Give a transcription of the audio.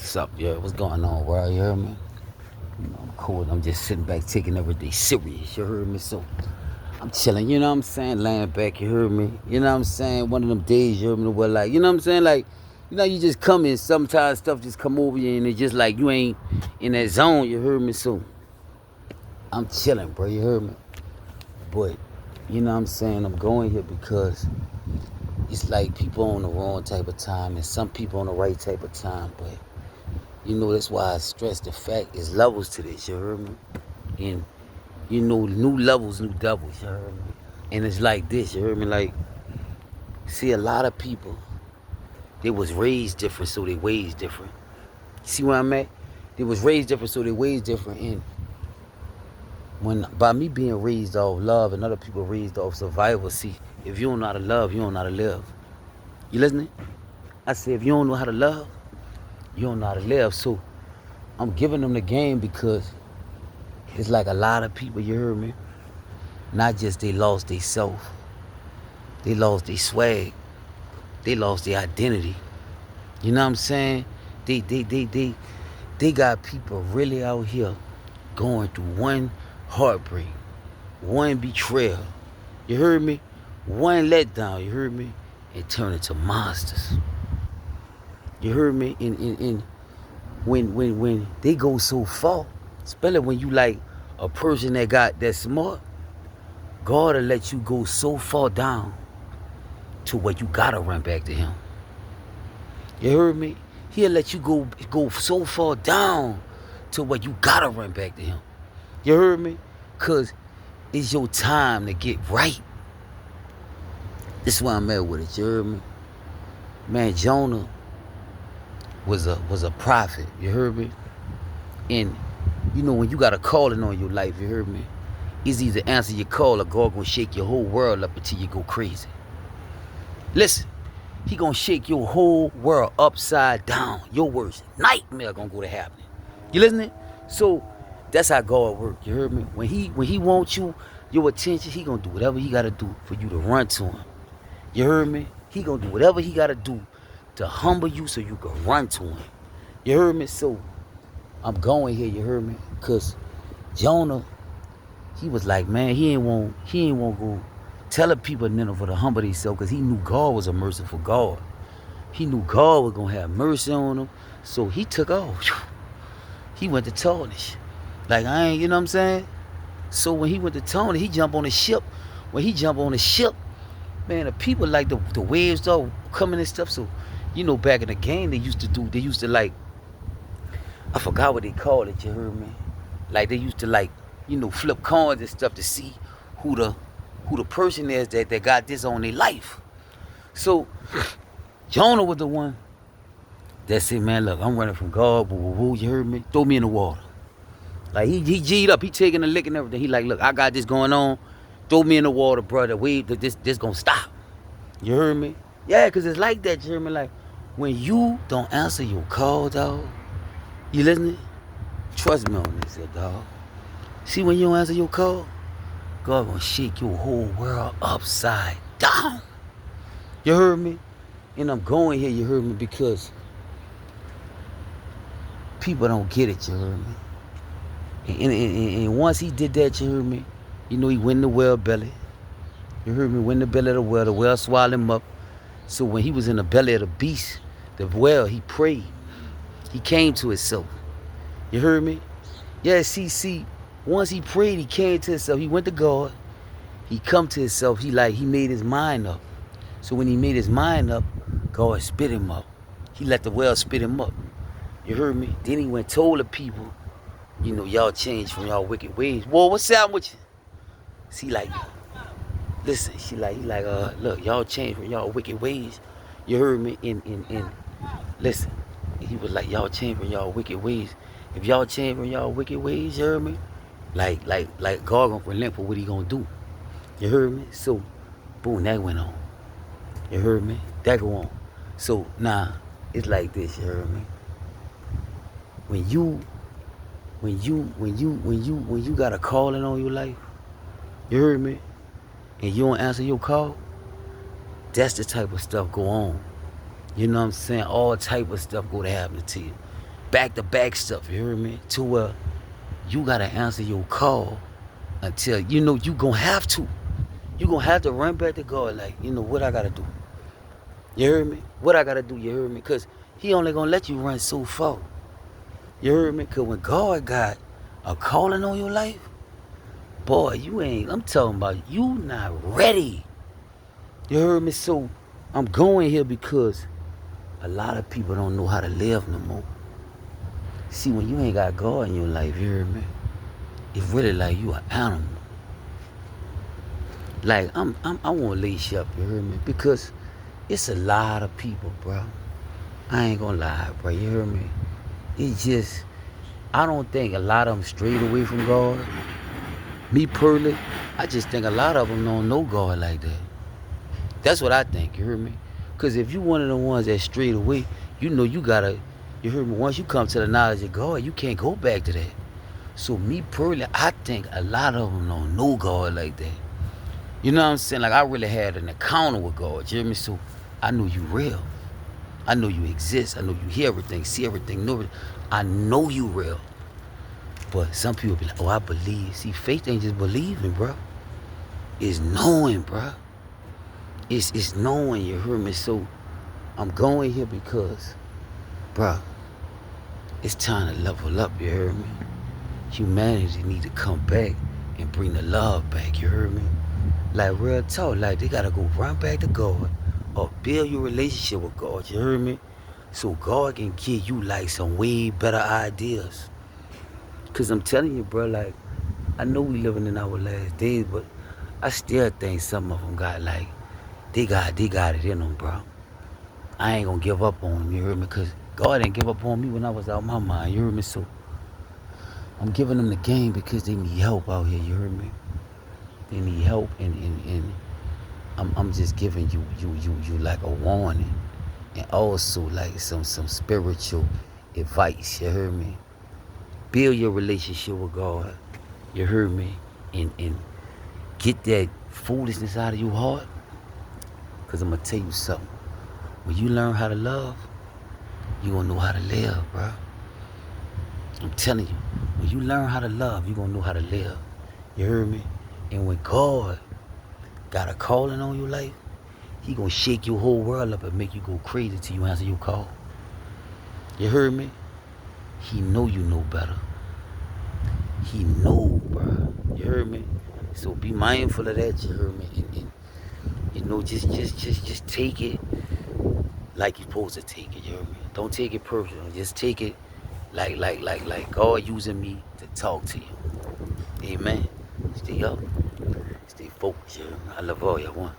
What's up, yo? What's going on, bro? You heard me? I'm cool. I'm just sitting back taking everything serious. You heard me? So I'm chilling. You know what I'm saying? Laying back. You heard me? You know what I'm saying? One of them days. You heard me? Where like, you know what I'm saying? Like, you just come in. Sometimes stuff just come over you, and it's just like you ain't in that zone. You heard me? So I'm chilling, bro. You heard me? But you know what I'm saying? I'm going here because it's like people on the wrong type of time and some people on the right type of time, but that's why I stress the fact is levels to this, you heard me? And new levels, new devils, you heard me? And it's like this, you heard me? Like, see, a lot of people, they was raised different, so they ways different. See where I'm at? They was raised different, so they ways different. And when by me being raised off love and other people raised off survival, see, if you don't know how to love, you don't know how to live. You listening? I said, if you don't know how to love, you don't know how to live. So I'm giving them the game because it's like a lot of people, you heard me? Not just they lost their self, they lost their swag, they lost their identity. You know what I'm saying? They got people really out here going through one heartbreak, one betrayal. You heard me? One letdown, you heard me? And turn into monsters. You heard me? And when they go so far, especially when you like a person that's smart, God will let you go so far down to where you gotta run back to Him. You heard me? He'll let you go so far down to where you gotta run back to Him. You heard me? Cause it's your time to get right. This is why I'm at with it. You heard me? Man, Jonah was a prophet. You heard me? And when you got a calling on your life, you heard me? It's either answer your call or God gonna shake your whole world up until you go crazy. Listen, He gonna shake your whole world upside down. Your worst nightmare gonna go to happening. You listening? So that's how God work. You heard me? When He wants your attention, He gonna do whatever He gotta do for you to run to Him. You heard me? He gonna do whatever He gotta do to humble you so you can run to Him. You heard me? So I'm going here. You heard me? Cause Jonah, he was like, man, he ain't want go telling people Nineveh to humble themselves because he knew God was a merciful God. He knew God was going to have mercy on him. So he took off. He went to Tarshish. Like, you know what I'm saying? So when he went to Tarshish, he jumped on the ship. When he jumped on the ship, man, the people like the waves started coming and stuff. So, back in the game, they used to like, I forgot what they called it, you heard me? Like, they used to like, flip coins and stuff to see who the person is that got this on their life. So Jonah was the one that said, man, look, I'm running from God, you heard me? Throw me in the water. Like he G'd up, he taking a lick and everything. He like, look, I got this going on. Throw me in the water, brother. This gonna stop. You heard me? Yeah, cause it's like that, you heard me? Like when you don't answer your call, dog, you listening? Trust me on this, dog. See, when you don't answer your call, God gonna shake your whole world upside down. You heard me? And I'm going here, you heard me, because people don't get it, you heard me? And once he did that, you heard me? He went in the well belly. You heard me? Went in the belly of the well swallowed him up. So when he was in the belly of the beast, the well, he prayed. He came to himself. You heard me? Yeah, see, once he prayed, he came to himself. He went to God. He come to himself. He made his mind up. So when he made his mind up, God spit him up. He let the well spit him up. You heard me? Then he went told the people, y'all changed from y'all wicked ways. Whoa, what's up with you? See, like, listen, look, y'all changed from y'all wicked ways. You heard me? And listen, he was like, y'all changed from y'all wicked ways. If y'all change from y'all wicked ways, you heard me? Like God gonna relent for what He gonna do. You heard me? So, boom, that went on. You heard me? That go on. So now it's like this. You heard me? When you got a calling on your life, you heard me? And you don't answer your call, that's the type of stuff go on. You know what I'm saying? All type of stuff go to happen to you. back-to-back stuff, you hear me? To where you gotta answer your call until you know you gonna have to. You gonna have to run back to God like, you know what I gotta do. You hear me? What I gotta do, you hear me? Cause he only gonna let you run so far. You heard me? Cause when God got a calling on your life, boy, you ain't, I'm talking about you not ready. You heard me? So I'm going here because a lot of people don't know how to live no more. See, when you ain't got God in your life, you heard me? It's really like you an animal. Like I want to lace you up, you heard me? Because it's a lot of people, bro. I ain't gonna lie, bro. You heard me? It's just, I don't think a lot of them strayed away from God. Me personally, I just think a lot of them don't know God like that. That's what I think, you heard me? Because if you one of the ones that strayed away, you know you gotta, you heard me, once you come to the knowledge of God, you can't go back to that. So me personally, I think a lot of them don't know God like that. You know what I'm saying? Like I really had an encounter with God, you hear me? So I know you real. I know you exist. I know you hear everything, see everything, know everything. I know you real. But some people be like, oh, I believe. See, faith ain't just believing, bro. It's knowing, bro. It's knowing, you hear me? So I'm going here because, bro, it's time to level up, you hear me? Humanity need to come back and bring the love back, you hear me? Like real talk, like they gotta go run back to God or build your relationship with God, you hear me? So God can give you like some way better ideas. Cause I'm telling you, bro, like, I know we living in our last days, but I still think some of them got like, they got it in them, bro. I ain't gonna give up on them, you heard me? Cause God didn't give up on me when I was out my mind, you heard me? So I'm giving them the game because they need help out here, you heard me? They need help, and I'm just giving you like a warning, and also like some spiritual advice, you heard me? Build your relationship with God, you heard me? And get that foolishness out of your heart. Cause I'm gonna tell you something. When you learn how to love, you gonna know how to live, bro. I'm telling you, when you learn how to love, you gonna know how to live. You heard me? And when God got a calling on your life, he gonna shake your whole world up and make you go crazy till you answer your call. You heard me? He know you know better. He know, bro. You heard me? So be mindful of that, you heard me? And you know, just take it like you're supposed to take it, you heard me? Don't take it personal. Just take it like God using me to talk to you. Amen. Stay up. Stay focused, you heard me? I love all y'all. One.